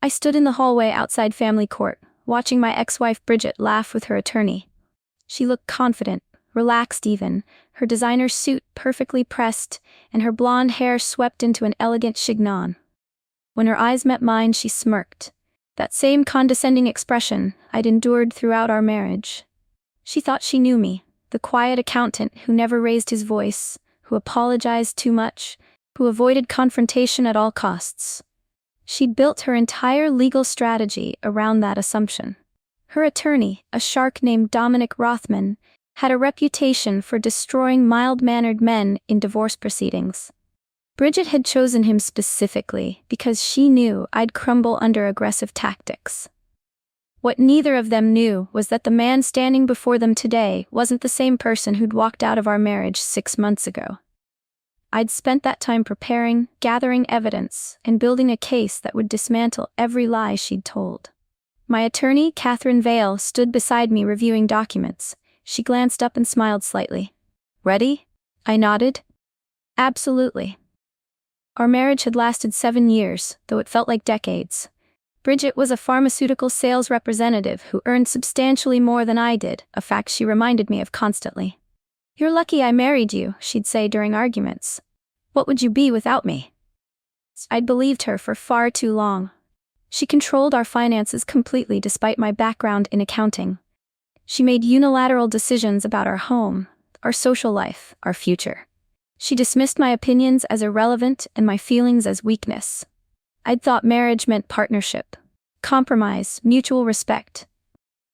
I stood in the hallway outside family court, watching my ex-wife Bridget laugh with her attorney. She looked confident, relaxed even, her designer suit perfectly pressed, and her blonde hair swept into an elegant chignon. When her eyes met mine, she smirked. That same condescending expression I'd endured throughout our marriage. She thought she knew me, the quiet accountant who never raised his voice, who apologized too much, who avoided confrontation at all costs. She'd built her entire legal strategy around that assumption. Her attorney, a shark named Dominic Rothman, had a reputation for destroying mild-mannered men in divorce proceedings. Bridget had chosen him specifically because she knew I'd crumble under aggressive tactics. What neither of them knew was that the man standing before them today wasn't the same person who'd walked out of our marriage 6 months ago. I'd spent that time preparing, gathering evidence, and building a case that would dismantle every lie she'd told. My attorney, Catherine Vale, stood beside me reviewing documents. She glanced up and smiled slightly. "Ready?" I nodded. "Absolutely." Our marriage had lasted 7 years, though it felt like decades. Bridget was a pharmaceutical sales representative who earned substantially more than I did, a fact she reminded me of constantly. "You're lucky I married you," she'd say during arguments. "What would you be without me?" I'd believed her for far too long. She controlled our finances completely despite my background in accounting. She made unilateral decisions about our home, our social life, our future. She dismissed my opinions as irrelevant and my feelings as weakness. I'd thought marriage meant partnership, compromise, mutual respect.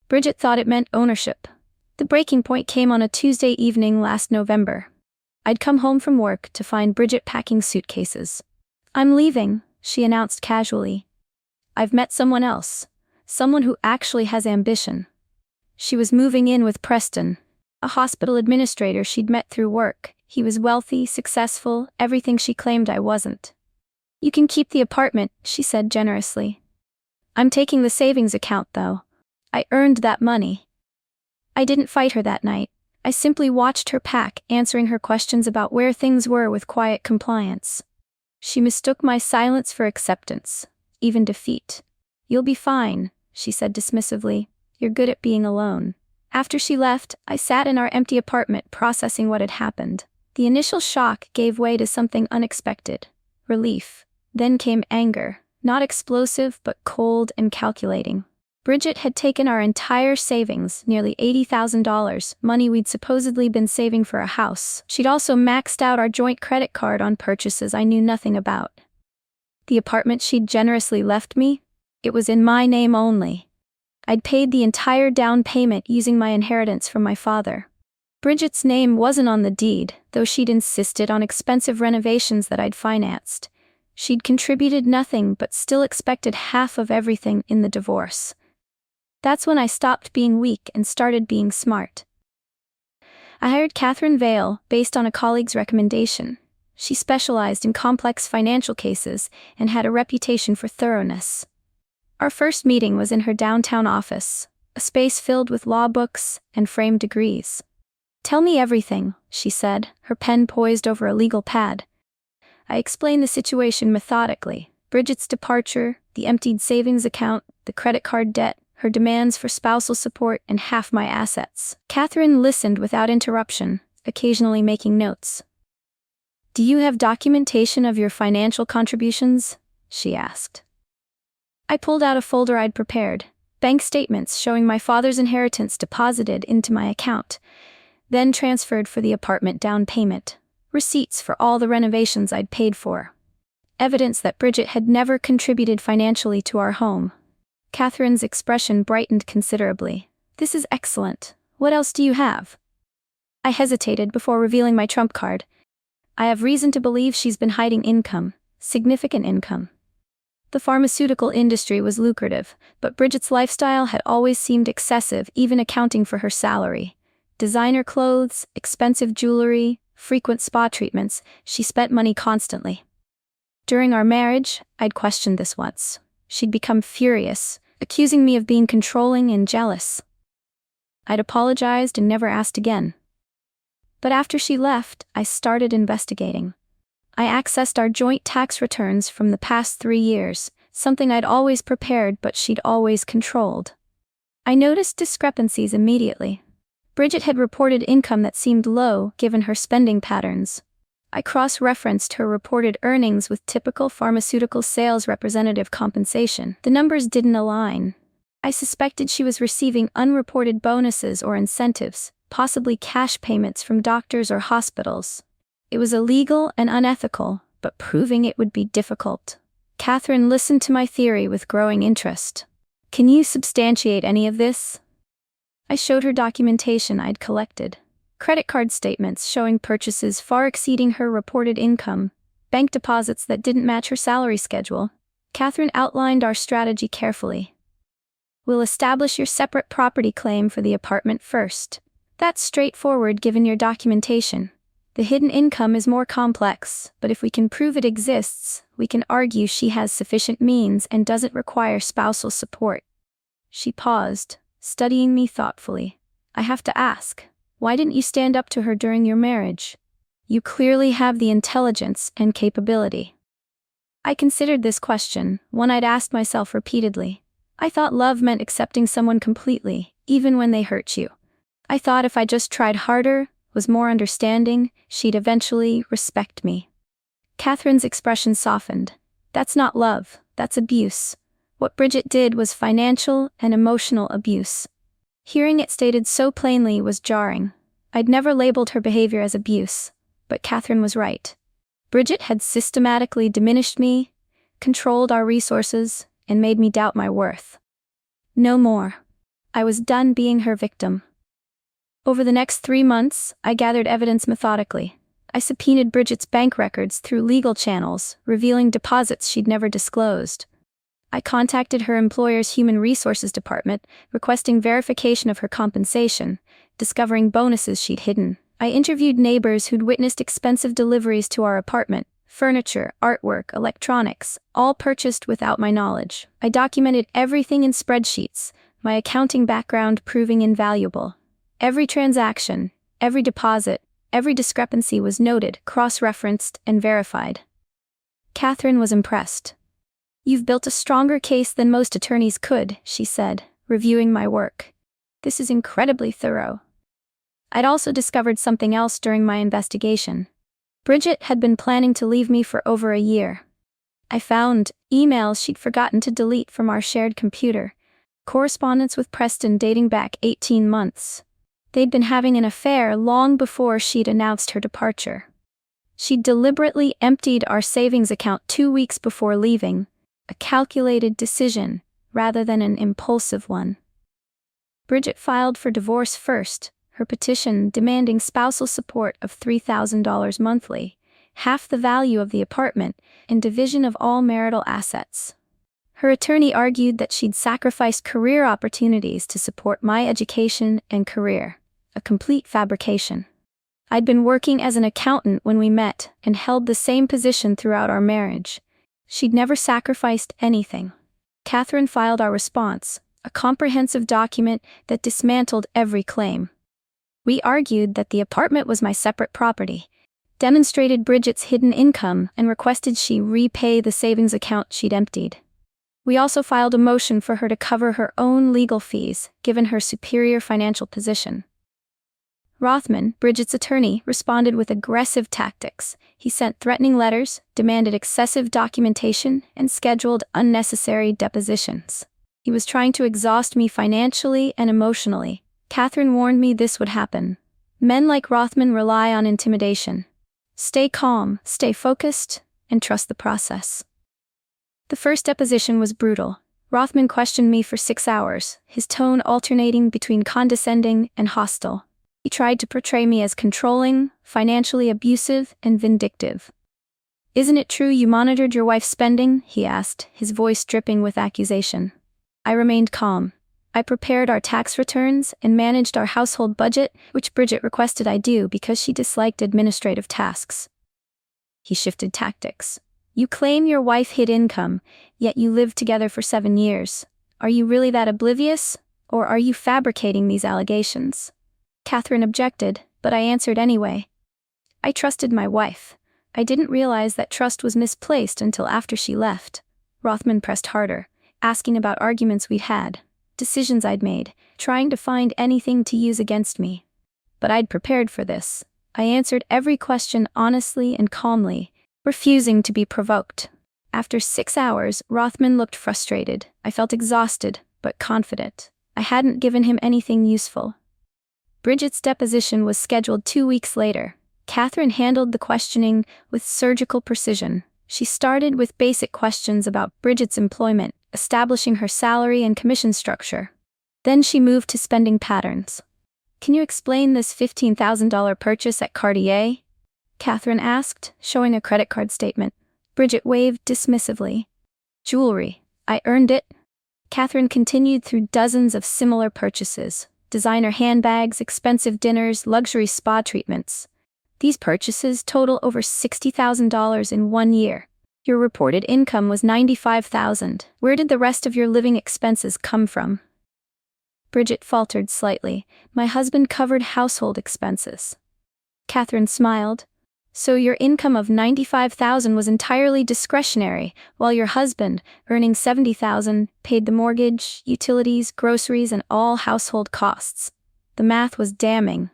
Bridget thought it meant ownership. The breaking point came on a Tuesday evening last November. I'd come home from work to find Bridget packing suitcases. "I'm leaving," she announced casually. "I've met someone else, someone who actually has ambition." She was moving in with Preston, a hospital administrator she'd met through work. He was wealthy, successful, everything she claimed I wasn't. "You can keep the apartment," she said generously. "I'm taking the savings account, though. I earned that money." I didn't fight her that night. I simply watched her pack, answering her questions about where things were with quiet compliance. She mistook my silence for acceptance, even defeat. "You'll be fine," she said dismissively. "You're good at being alone." After she left, I sat in our empty apartment processing what had happened. The initial shock gave way to something unexpected. Relief. Then came anger, not explosive but cold and calculating. Bridget had taken our entire savings, nearly $80,000, money we'd supposedly been saving for a house. She'd also maxed out our joint credit card on purchases I knew nothing about. The apartment she'd generously left me? It was in my name only. I'd paid the entire down payment using my inheritance from my father. Bridget's name wasn't on the deed, though she'd insisted on expensive renovations that I'd financed. She'd contributed nothing but still expected half of everything in the divorce. That's when I stopped being weak and started being smart. I hired Catherine Vale, based on a colleague's recommendation. She specialized in complex financial cases and had a reputation for thoroughness. Our first meeting was in her downtown office, a space filled with law books and framed degrees. "Tell me everything," she said, her pen poised over a legal pad. I explained the situation methodically: Bridget's departure, the emptied savings account, the credit card debt, her demands for spousal support, and half my assets. Catherine listened without interruption, occasionally making notes. "Do you have documentation of your financial contributions?" she asked. I pulled out a folder I'd prepared, bank statements showing my father's inheritance deposited into my account, then transferred for the apartment down payment, receipts for all the renovations I'd paid for. Evidence that Bridget had never contributed financially to our home. Catherine's expression brightened considerably. "This is excellent. What else do you have?" I hesitated before revealing my trump card. "I have reason to believe she's been hiding income, significant income." The pharmaceutical industry was lucrative, but Bridget's lifestyle had always seemed excessive, even accounting for her salary. Designer clothes, expensive jewelry, frequent spa treatments, she spent money constantly. During our marriage, I'd questioned this once. She'd become furious, accusing me of being controlling and jealous. I'd apologized and never asked again. But after she left, I started investigating. I accessed our joint tax returns from the past 3 years, something I'd always prepared but she'd always controlled. I noticed discrepancies immediately. Bridget had reported income that seemed low given her spending patterns. I cross-referenced her reported earnings with typical pharmaceutical sales representative compensation. The numbers didn't align. I suspected she was receiving unreported bonuses or incentives, possibly cash payments from doctors or hospitals. It was illegal and unethical, but proving it would be difficult. Catherine listened to my theory with growing interest. "Can you substantiate any of this?" I showed her documentation I'd collected. Credit card statements showing purchases far exceeding her reported income, bank deposits that didn't match her salary schedule. Catherine outlined our strategy carefully. "We'll establish your separate property claim for the apartment first. That's straightforward given your documentation. The hidden income is more complex, but if we can prove it exists, we can argue she has sufficient means and doesn't require spousal support." She paused, studying me thoughtfully. "I have to ask, why didn't you stand up to her during your marriage? You clearly have the intelligence and capability." I considered this question, one I'd asked myself repeatedly. I thought love meant accepting someone completely, even when they hurt you. I thought if I just tried harder, was more understanding, she'd eventually respect me. Catherine's expression softened. "That's not love, that's abuse. What Bridget did was financial and emotional abuse." Hearing it stated so plainly was jarring. I'd never labeled her behavior as abuse, but Catherine was right. Bridget had systematically diminished me, controlled our resources, and made me doubt my worth. No more. I was done being her victim. Over the next 3 months, I gathered evidence methodically. I subpoenaed Bridget's bank records through legal channels, revealing deposits she'd never disclosed. I contacted her employer's human resources department, requesting verification of her compensation, discovering bonuses she'd hidden. I interviewed neighbors who'd witnessed expensive deliveries to our apartment, furniture, artwork, electronics, all purchased without my knowledge. I documented everything in spreadsheets, my accounting background proving invaluable. Every transaction, every deposit, every discrepancy was noted, cross-referenced, and verified. Catherine was impressed. "You've built a stronger case than most attorneys could," she said, reviewing my work. "This is incredibly thorough." I'd also discovered something else during my investigation. Bridget had been planning to leave me for over a year. I found emails she'd forgotten to delete from our shared computer, correspondence with Preston dating back 18 months. They'd been having an affair long before she'd announced her departure. She'd deliberately emptied our savings account 2 weeks before leaving, a calculated decision rather than an impulsive one. Bridget filed for divorce first, her petition demanding spousal support of $3,000 monthly, half the value of the apartment, and division of all marital assets. Her attorney argued that she'd sacrificed career opportunities to support my education and career, a complete fabrication. I'd been working as an accountant when we met and held the same position throughout our marriage. She'd never sacrificed anything. Catherine filed our response, a comprehensive document that dismantled every claim. We argued that the apartment was my separate property, demonstrated Bridget's hidden income, and requested she repay the savings account she'd emptied. We also filed a motion for her to cover her own legal fees, given her superior financial position. Rothman, Bridget's attorney, responded with aggressive tactics. He sent threatening letters, demanded excessive documentation, and scheduled unnecessary depositions. He was trying to exhaust me financially and emotionally. Catherine warned me this would happen. Men like Rothman rely on intimidation. Stay calm, stay focused, and trust the process. The first deposition was brutal. Rothman questioned me for 6 hours, his tone alternating between condescending and hostile. He tried to portray me as controlling, financially abusive, and vindictive. "Isn't it true you monitored your wife's spending?" he asked, his voice dripping with accusation. I remained calm. I prepared our tax returns and managed our household budget, which Bridget requested I do because she disliked administrative tasks. He shifted tactics. "You claim your wife hid income, yet you lived together for 7 years. Are you really that oblivious, or are you fabricating these allegations?" Catherine objected, but I answered anyway. "I trusted my wife. I didn't realize that trust was misplaced until after she left." Rothman pressed harder, asking about arguments we'd had, decisions I'd made, trying to find anything to use against me. But I'd prepared for this. I answered every question honestly and calmly, refusing to be provoked. After 6 hours, Rothman looked frustrated. I felt exhausted, but confident. I hadn't given him anything useful. Bridget's deposition was scheduled 2 weeks later. Catherine handled the questioning with surgical precision. She started with basic questions about Bridget's employment, establishing her salary and commission structure. Then she moved to spending patterns. "Can you explain this $15,000 purchase at Cartier?" Catherine asked, showing a credit card statement. Bridget waved dismissively. "Jewelry. I earned it." Catherine continued through dozens of similar purchases: designer handbags, expensive dinners, luxury spa treatments. These purchases total over $60,000 in 1 year. "Your reported income was $95,000. Where did the rest of your living expenses come from?" Bridget faltered slightly. "My husband covered household expenses." Catherine smiled. "So your income of $95,000 was entirely discretionary, while your husband, earning $70,000, paid the mortgage, utilities, groceries, and all household costs." The math was damning.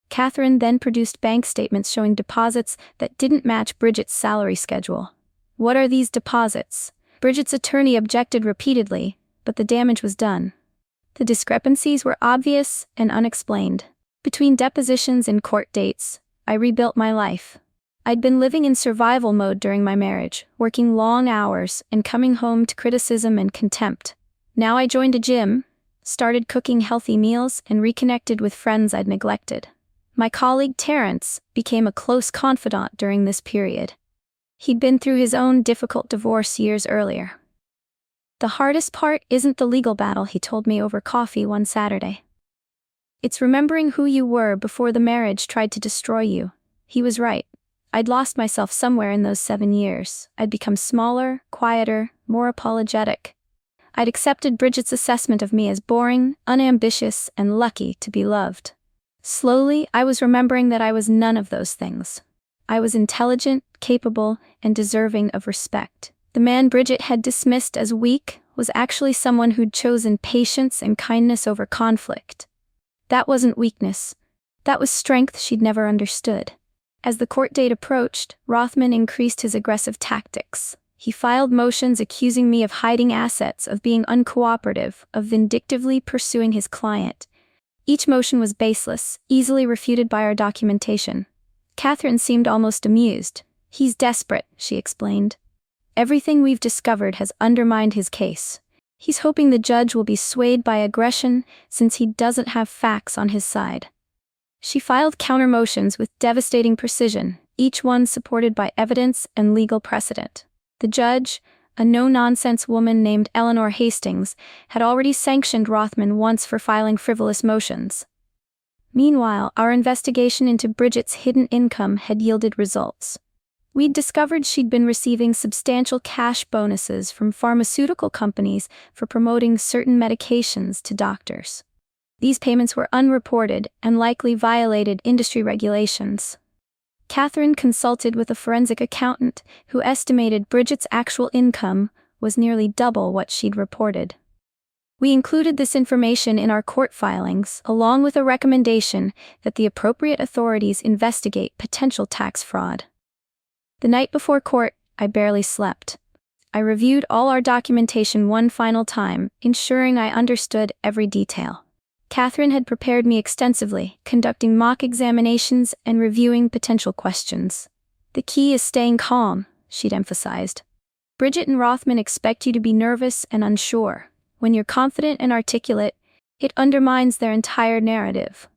Catherine then produced bank statements showing deposits that didn't match Bridget's salary schedule. "What are these deposits?" Bridget's attorney objected repeatedly, but the damage was done. The discrepancies were obvious and unexplained. Between depositions and court dates, I rebuilt my life. I'd been living in survival mode during my marriage, working long hours and coming home to criticism and contempt. Now I joined a gym, started cooking healthy meals, and reconnected with friends I'd neglected. My colleague Terrence became a close confidant during this period. He'd been through his own difficult divorce years earlier. "The hardest part isn't the legal battle," he told me over coffee one Saturday. "It's remembering who you were before the marriage tried to destroy you." He was right. I'd lost myself somewhere in those 7 years. I'd become smaller, quieter, more apologetic. I'd accepted Bridget's assessment of me as boring, unambitious, and lucky to be loved. Slowly, I was remembering that I was none of those things. I was intelligent, capable, and deserving of respect. The man Bridget had dismissed as weak was actually someone who'd chosen patience and kindness over conflict. That wasn't weakness. That was strength she'd never understood. As the court date approached, Rothman increased his aggressive tactics. He filed motions accusing me of hiding assets, of being uncooperative, of vindictively pursuing his client. Each motion was baseless, easily refuted by our documentation. Catherine seemed almost amused. "He's desperate," she explained. "Everything we've discovered has undermined his case. He's hoping the judge will be swayed by aggression since he doesn't have facts on his side." She filed counter-motions with devastating precision, each one supported by evidence and legal precedent. The judge, a no-nonsense woman named Eleanor Hastings, had already sanctioned Rothman once for filing frivolous motions. Meanwhile, our investigation into Bridget's hidden income had yielded results. We'd discovered she'd been receiving substantial cash bonuses from pharmaceutical companies for promoting certain medications to doctors. These payments were unreported and likely violated industry regulations. Catherine consulted with a forensic accountant who estimated Bridget's actual income was nearly double what she'd reported. We included this information in our court filings, along with a recommendation that the appropriate authorities investigate potential tax fraud. The night before court, I barely slept. I reviewed all our documentation one final time, ensuring I understood every detail. Catherine had prepared me extensively, conducting mock examinations and reviewing potential questions. "The key is staying calm," she'd emphasized. "Bridget and Rothman expect you to be nervous and unsure. When you're confident and articulate, it undermines their entire narrative."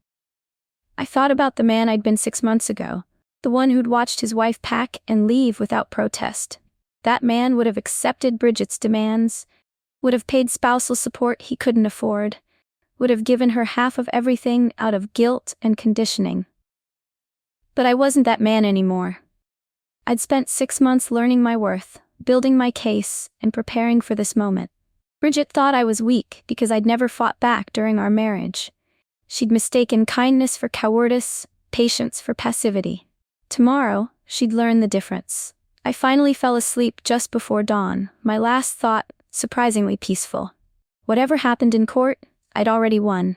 I thought about the man I'd been 6 months ago, the one who'd watched his wife pack and leave without protest. That man would have accepted Bridget's demands, would have paid spousal support he couldn't afford, would have given her half of everything out of guilt and conditioning. But I wasn't that man anymore. I'd spent 6 months learning my worth, building my case, and preparing for this moment. Bridget thought I was weak because I'd never fought back during our marriage. She'd mistaken kindness for cowardice, patience for passivity. Tomorrow, she'd learn the difference. I finally fell asleep just before dawn, my last thought surprisingly peaceful. Whatever happened in court, I'd already won.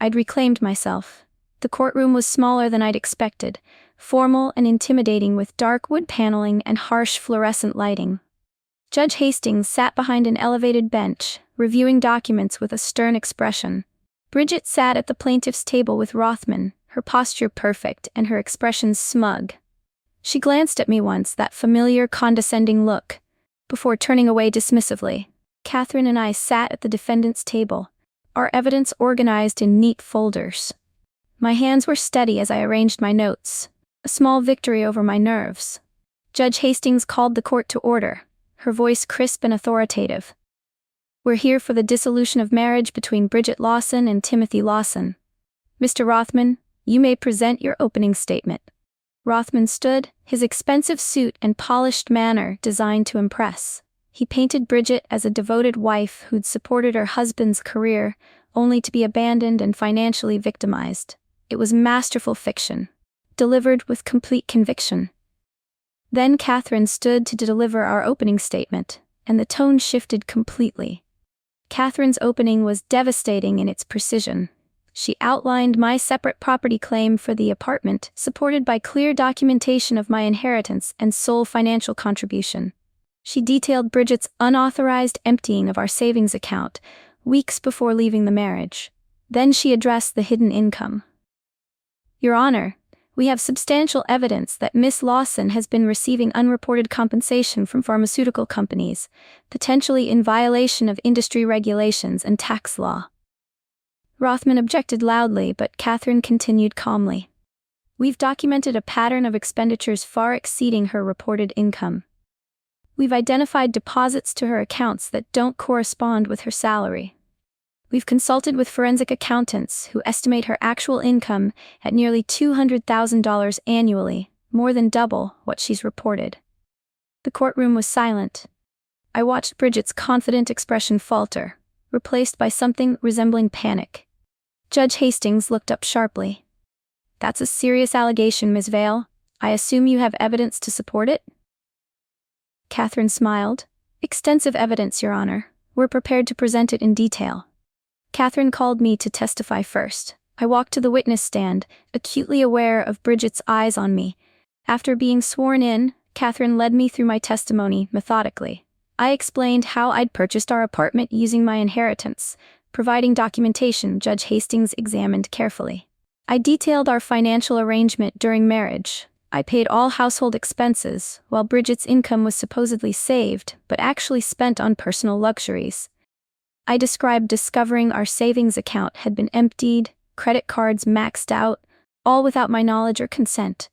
I'd reclaimed myself. The courtroom was smaller than I'd expected, formal and intimidating with dark wood paneling and harsh fluorescent lighting. Judge Hastings sat behind an elevated bench, reviewing documents with a stern expression. Bridget sat at the plaintiff's table with Rothman, her posture perfect and her expression smug. She glanced at me once, that familiar, condescending look, before turning away dismissively. Catherine and I sat at the defendant's table, our evidence organized in neat folders. My hands were steady as I arranged my notes, a small victory over my nerves. Judge Hastings called the court to order, her voice crisp and authoritative. We're here for the dissolution of marriage between Bridget Lawson and Timothy Lawson. Mr. Rothman, you may present your opening statement. Rothman stood, his expensive suit and polished manner designed to impress. He painted Bridget as a devoted wife who'd supported her husband's career, only to be abandoned and financially victimized. It was masterful fiction, delivered with complete conviction. Then Catherine stood to deliver our opening statement, and the tone shifted completely. Catherine's opening was devastating in its precision. She outlined my separate property claim for the apartment, supported by clear documentation of my inheritance and sole financial contribution. She detailed Bridget's unauthorized emptying of our savings account, weeks before leaving the marriage. Then she addressed the hidden income. Your Honor, we have substantial evidence that Miss Lawson has been receiving unreported compensation from pharmaceutical companies, potentially in violation of industry regulations and tax law. Rothman objected loudly, but Catherine continued calmly. We've documented a pattern of expenditures far exceeding her reported income. We've identified deposits to her accounts that don't correspond with her salary. We've consulted with forensic accountants who estimate her actual income at nearly $200,000 annually, more than double what she's reported. The courtroom was silent. I watched Bridget's confident expression falter, replaced by something resembling panic. Judge Hastings looked up sharply. That's a serious allegation, Ms. Vale. I assume you have evidence to support it? Catherine smiled. Extensive evidence, Your Honor. We're prepared to present it in detail. Catherine called me to testify first. I walked to the witness stand, acutely aware of Bridget's eyes on me. After being sworn in, Catherine led me through my testimony methodically. I explained how I'd purchased our apartment using my inheritance, providing documentation Judge Hastings examined carefully. I detailed our financial arrangement during marriage. I paid all household expenses, while Bridget's income was supposedly saved, but actually spent on personal luxuries. I described discovering our savings account had been emptied, credit cards maxed out, all without my knowledge or consent.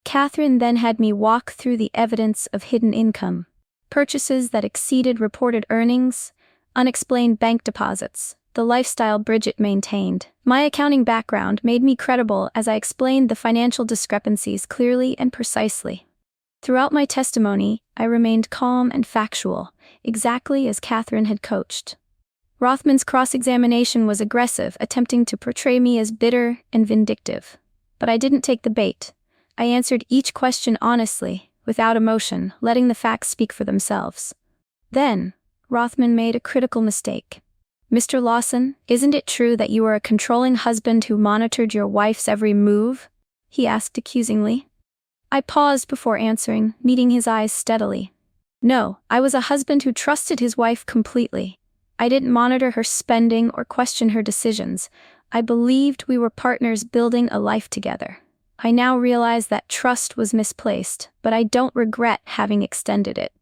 Catherine then had me walk through the evidence of hidden income, purchases that exceeded reported earnings, unexplained bank deposits, the lifestyle Bridget maintained. My accounting background made me credible as I explained the financial discrepancies clearly and precisely. Throughout my testimony, I remained calm and factual, exactly as Catherine had coached. Rothman's cross-examination was aggressive, attempting to portray me as bitter and vindictive. But I didn't take the bait. I answered each question honestly, without emotion, letting the facts speak for themselves. Then, Rothman made a critical mistake. Mr. Lawson, isn't it true that you were a controlling husband who monitored your wife's every move? He asked accusingly. I paused before answering, meeting his eyes steadily. No, I was a husband who trusted his wife completely. I didn't monitor her spending or question her decisions. I believed we were partners building a life together. I now realize that trust was misplaced, but I don't regret having extended it.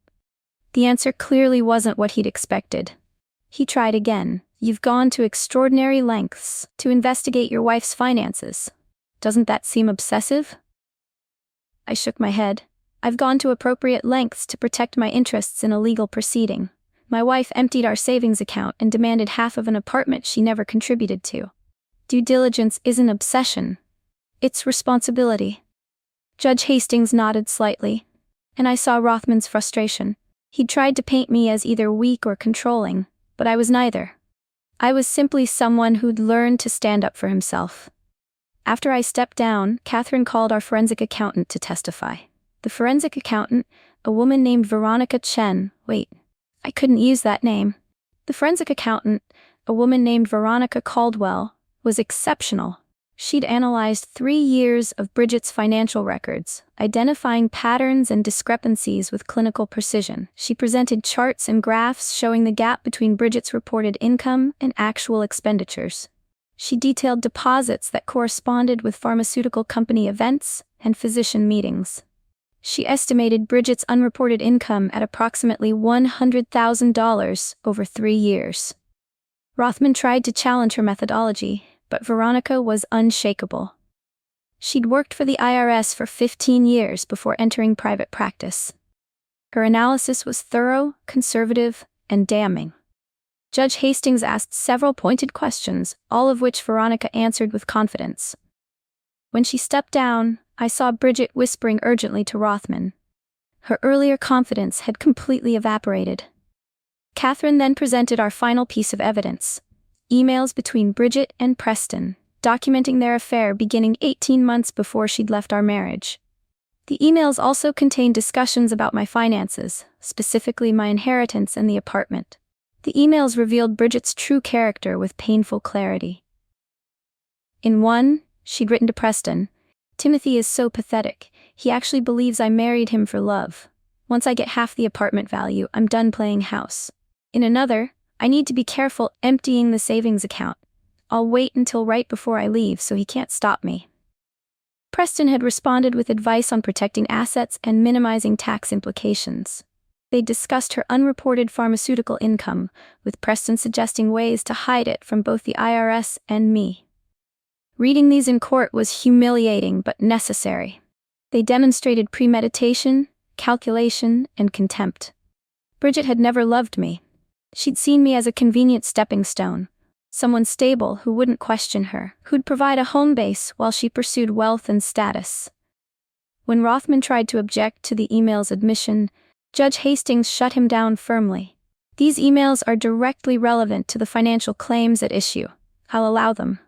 The answer clearly wasn't what he'd expected. He tried again. You've gone to extraordinary lengths to investigate your wife's finances. Doesn't that seem obsessive? I shook my head. I've gone to appropriate lengths to protect my interests in a legal proceeding. My wife emptied our savings account and demanded half of an apartment she never contributed to. Due diligence isn't obsession. It's responsibility. Judge Hastings nodded slightly, and I saw Rothman's frustration. He'd tried to paint me as either weak or controlling, but I was neither. I was simply someone who'd learned to stand up for himself. After I stepped down, Catherine called our forensic accountant to testify. The forensic accountant, a woman named Veronica Chen. Wait, I couldn't use that name. The forensic accountant, a woman named Veronica Caldwell, was exceptional. She'd analyzed 3 years of Bridget's financial records, identifying patterns and discrepancies with clinical precision. She presented charts and graphs showing the gap between Bridget's reported income and actual expenditures. She detailed deposits that corresponded with pharmaceutical company events and physician meetings. She estimated Bridget's unreported income at approximately $100,000 over 3 years. Rothman tried to challenge her methodology, but Veronica was unshakable. She'd worked for the IRS for 15 years before entering private practice. Her analysis was thorough, conservative, and damning. Judge Hastings asked several pointed questions, all of which Veronica answered with confidence. When she stepped down, I saw Bridget whispering urgently to Rothman. Her earlier confidence had completely evaporated. Catherine then presented our final piece of evidence: emails between Bridget and Preston, documenting their affair beginning 18 months before she'd left our marriage. The emails also contained discussions about my finances, specifically my inheritance and the apartment. The emails revealed Bridget's true character with painful clarity. In one, she'd written to Preston, "Timothy is so pathetic. He actually believes I married him for love. Once I get half the apartment value, I'm done playing house." In another, "I need to be careful emptying the savings account. I'll wait until right before I leave so he can't stop me." Preston had responded with advice on protecting assets and minimizing tax implications. They discussed her unreported pharmaceutical income, with Preston suggesting ways to hide it from both the IRS and me. Reading these in court was humiliating but necessary. They demonstrated premeditation, calculation, and contempt. Bridget had never loved me. She'd seen me as a convenient stepping stone, someone stable who wouldn't question her, who'd provide a home base while she pursued wealth and status. When Rothman tried to object to the email's admission, Judge Hastings shut him down firmly. "These emails are directly relevant to the financial claims at issue. I'll allow them."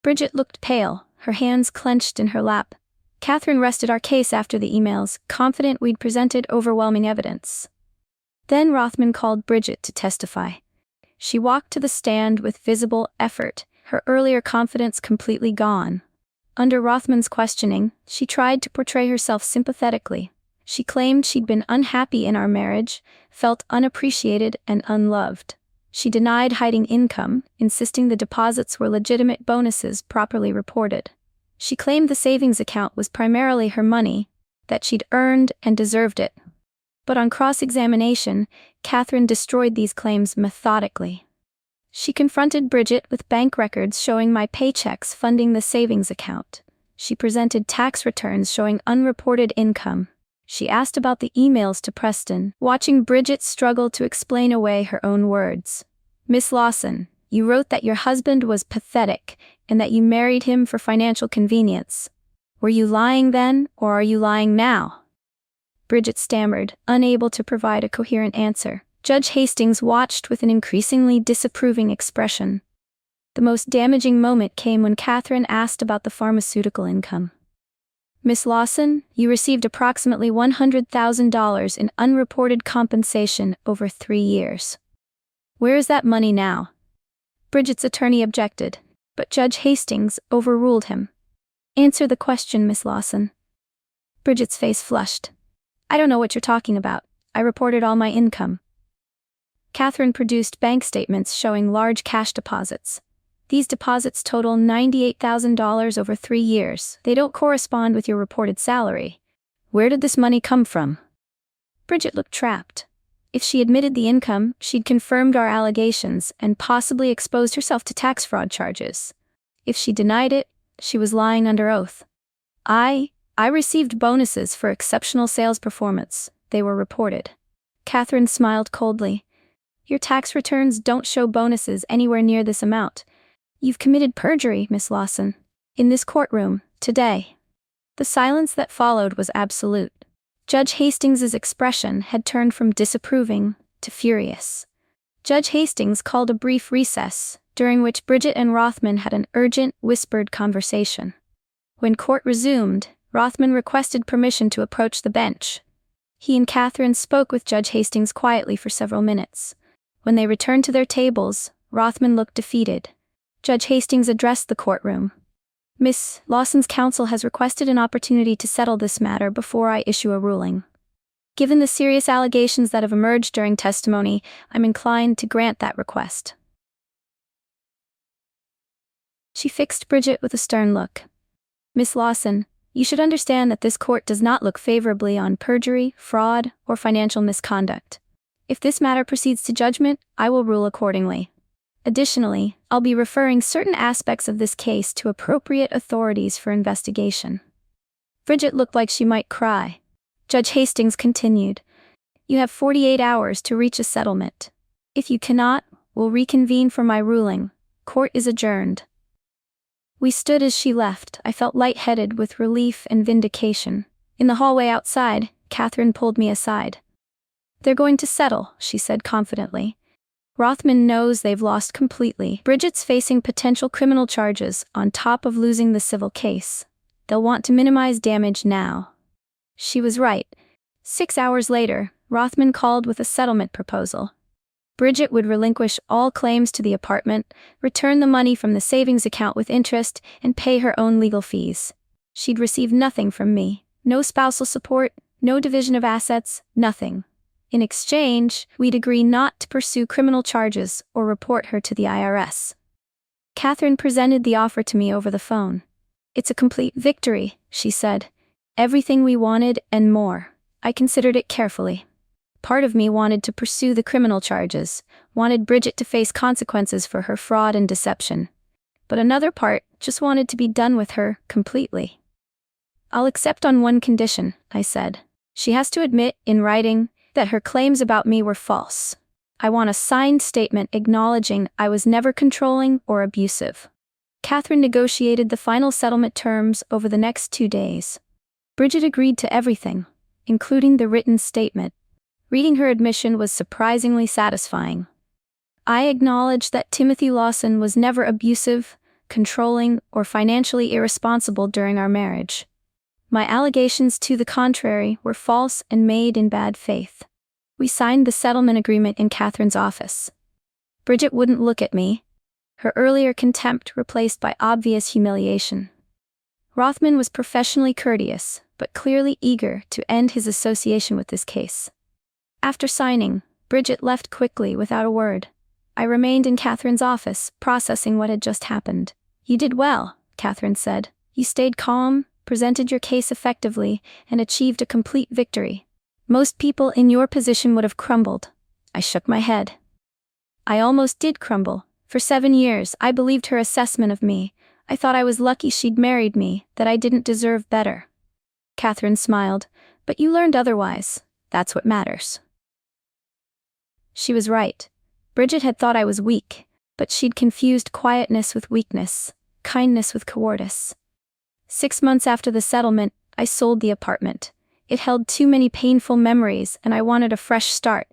Bridget looked pale, her hands clenched in her lap. Catherine rested our case after the emails, confident we'd presented overwhelming evidence. Then Rothman called Bridget to testify. She walked to the stand with visible effort, her earlier confidence completely gone. Under Rothman's questioning, she tried to portray herself sympathetically. She claimed she'd been unhappy in our marriage, felt unappreciated and unloved. She denied hiding income, insisting the deposits were legitimate bonuses properly reported. She claimed the savings account was primarily her money, that she'd earned and deserved it. But on cross-examination, Catherine destroyed these claims methodically. She confronted Bridget with bank records showing my paychecks funding the savings account. She presented tax returns showing unreported income. She asked about the emails to Preston, watching Bridget struggle to explain away her own words. "Miss Lawson, you wrote that your husband was pathetic and that you married him for financial convenience. Were you lying then, or are you lying now?" Bridget stammered, unable to provide a coherent answer. Judge Hastings watched with an increasingly disapproving expression. The most damaging moment came when Catherine asked about the pharmaceutical income. "Miss Lawson, you received approximately $100,000 in unreported compensation over 3 years. Where is that money now?" Bridget's attorney objected, but Judge Hastings overruled him. "Answer the question, Miss Lawson." Bridget's face flushed. "I don't know what you're talking about. I reported all my income." Catherine produced bank statements showing large cash deposits. "These deposits total $98,000 over 3 years. They don't correspond with your reported salary. Where did this money come from?" Bridget looked trapped. If she admitted the income, she'd confirmed our allegations and possibly exposed herself to tax fraud charges. If she denied it, she was lying under oath. I received bonuses for exceptional sales performance. They were reported." Catherine smiled coldly. "Your tax returns don't show bonuses anywhere near this amount. You've committed perjury, Miss Lawson. In this courtroom, today." The silence that followed was absolute. Judge Hastings's expression had turned from disapproving to furious. Judge Hastings called a brief recess, during which Bridget and Rothman had an urgent, whispered conversation. When court resumed, Rothman requested permission to approach the bench. He and Catherine spoke with Judge Hastings quietly for several minutes. When they returned to their tables, Rothman looked defeated. Judge Hastings addressed the courtroom. Miss Lawson's counsel has requested an opportunity to settle this matter before I issue a ruling. Given the serious allegations that have emerged during testimony, I'm inclined to grant that request. She fixed Bridget with a stern look. Miss Lawson, you should understand that this court does not look favorably on perjury, fraud, or financial misconduct. If this matter proceeds to judgment, I will rule accordingly. Additionally, I'll be referring certain aspects of this case to appropriate authorities for investigation. Bridget looked like she might cry. Judge Hastings continued, You have 48 hours to reach a settlement. If you cannot, we'll reconvene for my ruling. Court is adjourned. We stood as she left. I felt lightheaded with relief and vindication. In the hallway outside, Catherine pulled me aside. They're going to settle, she said confidently. Rothman knows they've lost completely. Bridget's facing potential criminal charges on top of losing the civil case. They'll want to minimize damage now. She was right. 6 hours later, Rothman called with a settlement proposal. Bridget would relinquish all claims to the apartment, return the money from the savings account with interest, and pay her own legal fees. She'd receive nothing from me. No spousal support, no division of assets, nothing. In exchange, we'd agree not to pursue criminal charges or report her to the IRS. Catherine presented the offer to me over the phone. It's a complete victory, she said. Everything we wanted and more. I considered it carefully. Part of me wanted to pursue the criminal charges, wanted Bridget to face consequences for her fraud and deception. But another part just wanted to be done with her completely. I'll accept on one condition, I said. She has to admit, in writing, that her claims about me were false. I want a signed statement acknowledging I was never controlling or abusive. Catherine negotiated the final settlement terms over the next 2 days. Bridget agreed to everything, including the written statement. Reading her admission was surprisingly satisfying. I acknowledged that Timothy Lawson was never abusive, controlling, or financially irresponsible during our marriage. My allegations to the contrary were false and made in bad faith. We signed the settlement agreement in Catherine's office. Bridget wouldn't look at me, her earlier contempt replaced by obvious humiliation. Rothman was professionally courteous, but clearly eager to end his association with this case. After signing, Bridget left quickly without a word. I remained in Catherine's office, processing what had just happened. You did well, Catherine said. You stayed calm, presented your case effectively, and achieved a complete victory. Most people in your position would have crumbled. I shook my head. I almost did crumble. For 7 years, I believed her assessment of me. I thought I was lucky she'd married me, that I didn't deserve better. Catherine smiled. But you learned otherwise. That's what matters. She was right. Bridget had thought I was weak, but she'd confused quietness with weakness, kindness with cowardice. 6 months after the settlement, I sold the apartment. It held too many painful memories, and I wanted a fresh start.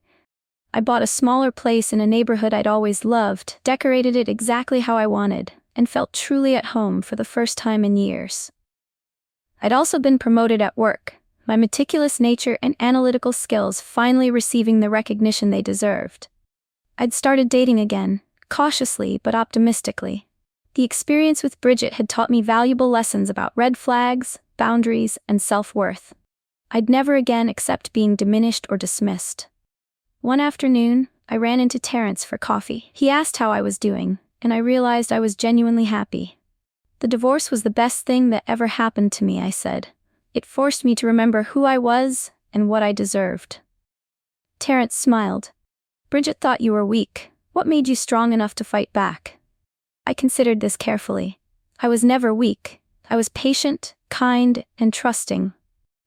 I bought a smaller place in a neighborhood I'd always loved, decorated it exactly how I wanted, and felt truly at home for the first time in years. I'd also been promoted at work, my meticulous nature and analytical skills finally receiving the recognition they deserved. I'd started dating again, cautiously but optimistically. The experience with Bridget had taught me valuable lessons about red flags, boundaries, and self-worth. I'd never again accept being diminished or dismissed. One afternoon, I ran into Terrence for coffee. He asked how I was doing, and I realized I was genuinely happy. The divorce was the best thing that ever happened to me, I said. It forced me to remember who I was and what I deserved. Terrence smiled. Bridget thought you were weak. What made you strong enough to fight back? I considered this carefully. I was never weak. I was patient, kind, and trusting.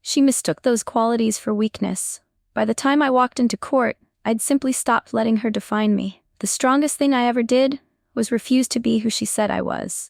She mistook those qualities for weakness. By the time I walked into court, I'd simply stopped letting her define me. The strongest thing I ever did was refuse to be who she said I was.